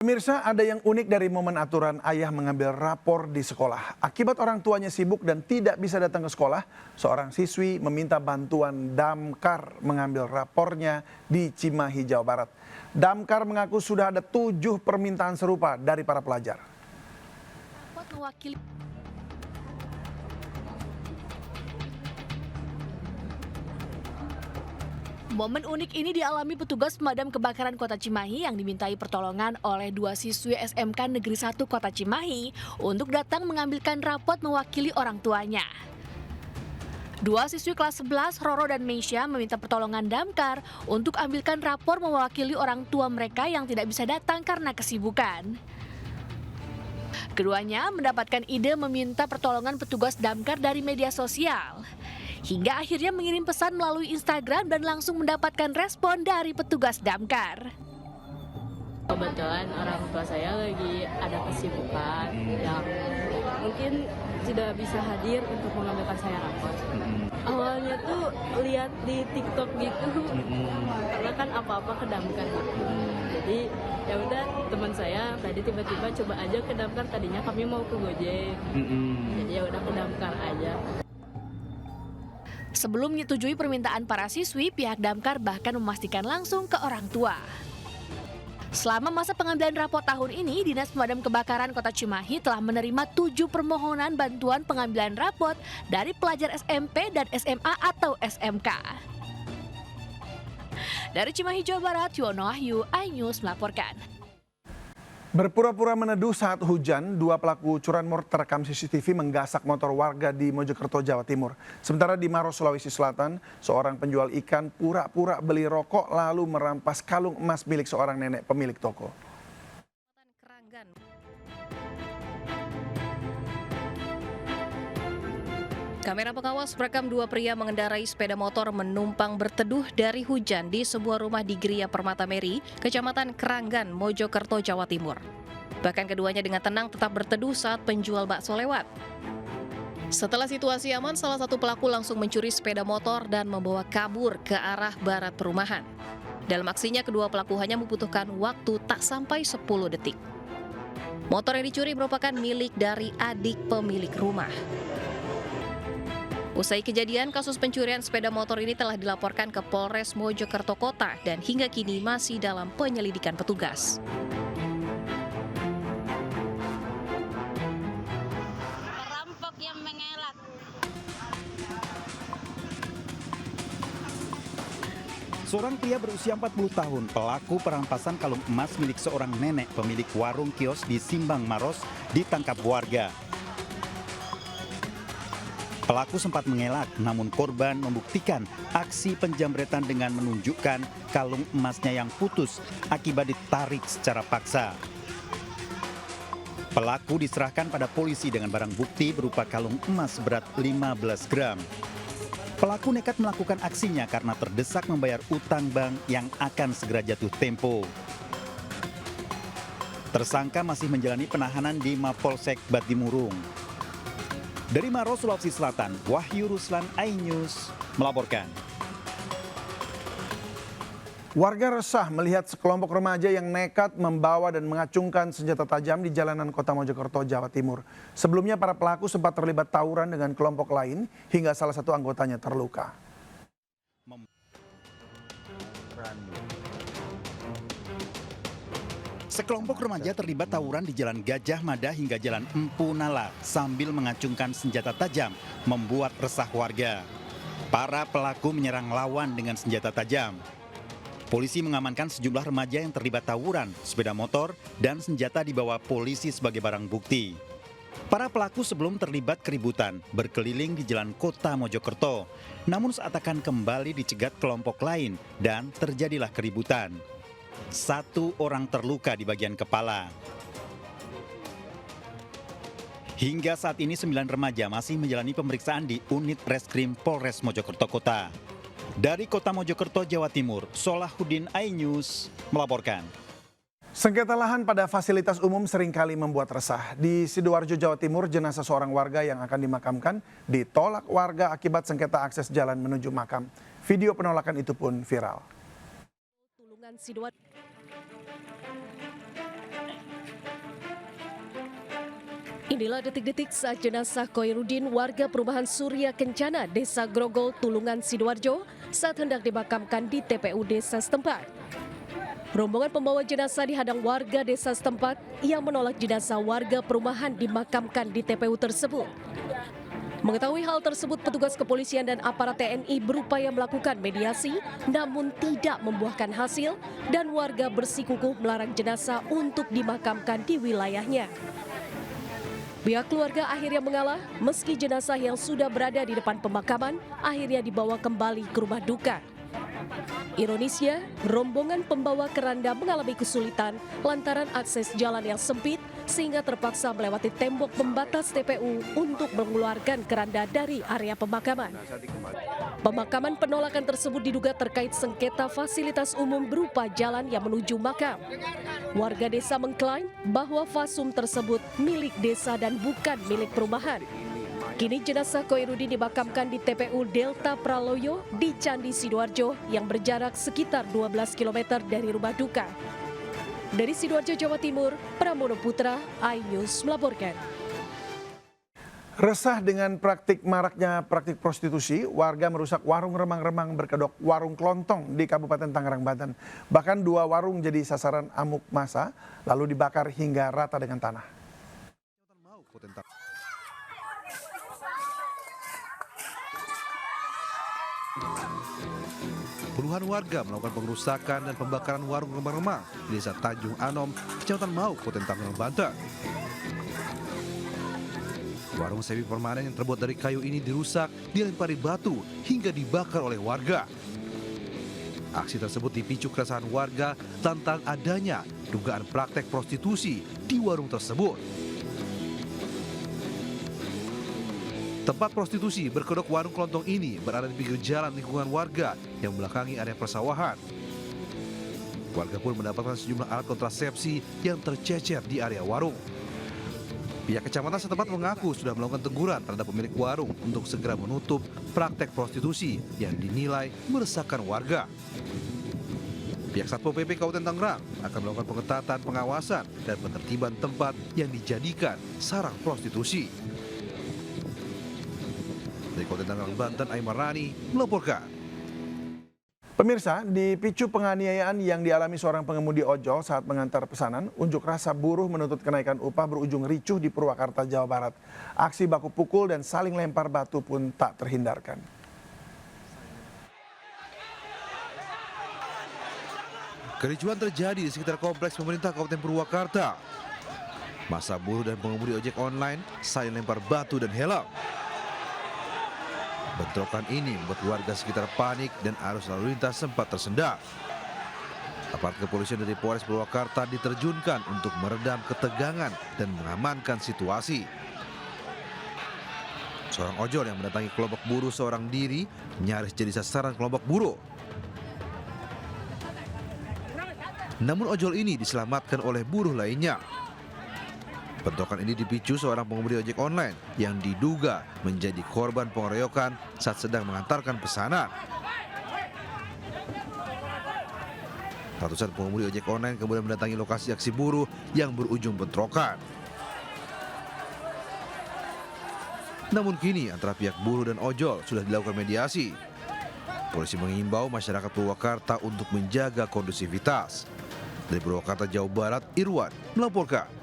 Pemirsa, ada yang unik dari momen aturan ayah mengambil rapor di sekolah. Akibat orang tuanya sibuk dan tidak bisa datang ke sekolah, seorang siswi meminta bantuan Damkar mengambil rapornya di Cimahi, Jawa Barat. Damkar mengaku sudah ada 7 permintaan serupa dari para pelajar. Momen unik ini dialami petugas pemadam kebakaran Kota Cimahi yang dimintai pertolongan oleh 2 siswi SMK Negeri 1 Kota Cimahi untuk datang mengambilkan rapot mewakili orang tuanya. 2 siswi kelas 11, Roro dan Meisha, meminta pertolongan Damkar untuk ambilkan rapor mewakili orang tua mereka yang tidak bisa datang karena kesibukan. Keduanya mendapatkan ide meminta pertolongan petugas Damkar dari media sosial. Hingga akhirnya mengirim pesan melalui Instagram dan langsung mendapatkan respon dari petugas Damkar. Kebetulan orang tua saya lagi ada kesibukan yang mungkin tidak bisa hadir untuk mengambilkan saya rapor. Awalnya tuh lihat di TikTok gitu, karena kan apa-apa ke Damkar gitu. Jadi ya udah, teman saya tadi tiba-tiba coba aja ke Damkar, tadinya kami mau ke Gojek. Jadi ya udah ke Damkar aja. Sebelum menyetujui permintaan para siswi, pihak Damkar bahkan memastikan langsung ke orang tua. Selama masa pengambilan rapor tahun ini, Dinas Pemadam Kebakaran Kota Cimahi telah menerima 7 permohonan bantuan pengambilan rapor dari pelajar SMP dan SMA atau SMK. Dari Cimahi, Jawa Barat, Yuwono Wahyu, iNews melaporkan. Berpura-pura meneduh saat hujan, 2 pelaku curanmor terekam CCTV menggasak motor warga di Mojokerto, Jawa Timur. Sementara di Maros, Sulawesi Selatan, seorang penjual ikan pura-pura beli rokok lalu merampas kalung emas milik seorang nenek pemilik toko. Kamera pengawas merekam 2 pria mengendarai sepeda motor menumpang berteduh dari hujan di sebuah rumah di Gria Permata Meri, Kecamatan Keranggan, Mojokerto, Jawa Timur. Bahkan keduanya dengan tenang tetap berteduh saat penjual bakso lewat. Setelah situasi aman, salah satu pelaku langsung mencuri sepeda motor dan membawa kabur ke arah barat perumahan. Dalam aksinya, kedua pelaku hanya membutuhkan waktu tak sampai 10 detik. Motor yang dicuri merupakan milik dari adik pemilik rumah. Usai kejadian, kasus pencurian sepeda motor ini telah dilaporkan ke Polres Mojokerto Kota dan hingga kini masih dalam penyelidikan petugas. Perampok yang mengelak. Seorang pria berusia 40 tahun, pelaku perampasan kalung emas milik seorang nenek pemilik warung kios di Simbang, Maros, ditangkap warga. Pelaku sempat mengelak, namun korban membuktikan aksi penjamretan dengan menunjukkan kalung emasnya yang putus akibat ditarik secara paksa. Pelaku diserahkan pada polisi dengan barang bukti berupa kalung emas seberat 15 gram. Pelaku nekat melakukan aksinya karena terdesak membayar utang bank yang akan segera jatuh tempo. Tersangka masih menjalani penahanan di Mapolsek Batimurung. Dari Maros, Sulawesi Selatan, Wahyu Ruslan, iNews melaporkan. Warga resah melihat sekelompok remaja yang nekat membawa dan mengacungkan senjata tajam di jalanan Kota Mojokerto, Jawa Timur. Sebelumnya para pelaku sempat terlibat tawuran dengan kelompok lain hingga salah satu anggotanya terluka. Sekelompok remaja terlibat tawuran di Jalan Gajah Mada hingga Jalan Empu Nala sambil mengacungkan senjata tajam, membuat resah warga. Para pelaku menyerang lawan dengan senjata tajam. Polisi mengamankan sejumlah remaja yang terlibat tawuran, sepeda motor, dan senjata dibawa polisi sebagai barang bukti. Para pelaku sebelum terlibat keributan berkeliling di jalan Kota Mojokerto, namun saat akan kembali dicegat kelompok lain dan terjadilah keributan. 1 orang terluka di bagian kepala. Hingga saat ini 9 remaja masih menjalani pemeriksaan di unit Reskrim Polres Mojokerto Kota. Dari Kota Mojokerto, Jawa Timur, Solahuddin, iNews melaporkan. Sengketa lahan pada fasilitas umum seringkali membuat resah. Di Sidoarjo, Jawa Timur, jenazah seorang warga yang akan dimakamkan ditolak warga akibat sengketa akses jalan menuju makam. Video penolakan itu pun viral. Inilah detik-detik saat jenazah Koirudin warga perumahan Surya Kencana, Desa Grogol, Tulungan, Sidoarjo saat hendak dimakamkan di TPU desa setempat. Rombongan pembawa jenazah dihadang warga desa setempat yang menolak jenazah warga perumahan dimakamkan di TPU tersebut. Mengetahui hal tersebut, petugas kepolisian dan aparat TNI berupaya melakukan mediasi namun tidak membuahkan hasil dan warga bersikukuh melarang jenazah untuk dimakamkan di wilayahnya. Pihak keluarga akhirnya mengalah meski jenazah yang sudah berada di depan pemakaman akhirnya dibawa kembali ke rumah duka. Ironisnya, rombongan pembawa keranda mengalami kesulitan lantaran akses jalan yang sempit sehingga terpaksa melewati tembok pembatas TPU untuk mengeluarkan keranda dari area pemakaman. Pemakaman penolakan tersebut diduga terkait sengketa fasilitas umum berupa jalan yang menuju makam. Warga desa mengklaim bahwa fasum tersebut milik desa dan bukan milik perumahan. Kini jenazah Koirudin dimakamkan di TPU Delta Praloyo di Candi Sidoarjo yang berjarak sekitar 12 km dari rumah duka. Dari Sidoarjo, Jawa Timur, Pramono Putra, iNews melaporkan. Resah dengan maraknya praktik prostitusi, warga merusak warung remang-remang berkedok warung kelontong di Kabupaten Tangerang, Banten. Bahkan 2 warung jadi sasaran amuk massa, lalu dibakar hingga rata dengan tanah. Puluhan warga melakukan pengerusakan dan pembakaran warung remang-remang di Desa Tanjung Anom, Kecamatan Mau, Kabupaten Tangerang, Banten. Warung semi permanen yang terbuat dari kayu ini dirusak, dilempari batu hingga dibakar oleh warga. Aksi tersebut dipicu keresahan warga lantaran adanya dugaan praktek prostitusi di warung tersebut. Tempat prostitusi berkedok warung kelontong ini berada di pinggir jalan lingkungan warga yang membelakangi area persawahan. Warga pun mendapatkan sejumlah alat kontrasepsi yang tercecer di area warung. Pihak kecamatan setempat mengaku sudah melakukan teguran terhadap pemilik warung untuk segera menutup praktek prostitusi yang dinilai meresahkan warga. Pihak Satpol PP Kabupaten Tangerang akan melakukan pengetatan pengawasan dan penertiban tempat yang dijadikan sarang prostitusi. Dari Kabupaten Tangerang, Banten, Aimar Rani melaporkan. Pemirsa, dipicu penganiayaan yang dialami seorang pengemudi ojol saat mengantar pesanan, unjuk rasa buruh menuntut kenaikan upah berujung ricuh di Purwakarta, Jawa Barat. Aksi baku pukul dan saling lempar batu pun tak terhindarkan. Kericuhan terjadi di sekitar kompleks pemerintah Kabupaten Purwakarta. Massa buruh dan pengemudi ojek online saling lempar batu dan helm. Bentrokan ini membuat warga sekitar panik dan arus lalu lintas sempat tersendat. Aparat kepolisian dari Polres Purwakarta diterjunkan untuk meredam ketegangan dan mengamankan situasi. Seorang ojol yang mendatangi kelompok buruh seorang diri nyaris jadi sasaran kelompok buruh. Namun ojol ini diselamatkan oleh buruh lainnya. Bentrokan ini dipicu seorang pengemudi ojek online yang diduga menjadi korban pengeroyokan saat sedang mengantarkan pesanan. Ratusan pengemudi ojek online kemudian mendatangi lokasi aksi buruh yang berujung bentrokan. Namun kini antara pihak buruh dan ojol sudah dilakukan mediasi. Polisi mengimbau masyarakat Purwakarta untuk menjaga kondusivitas. Dari Purwakarta, Jawa Barat, Irwan melaporkan.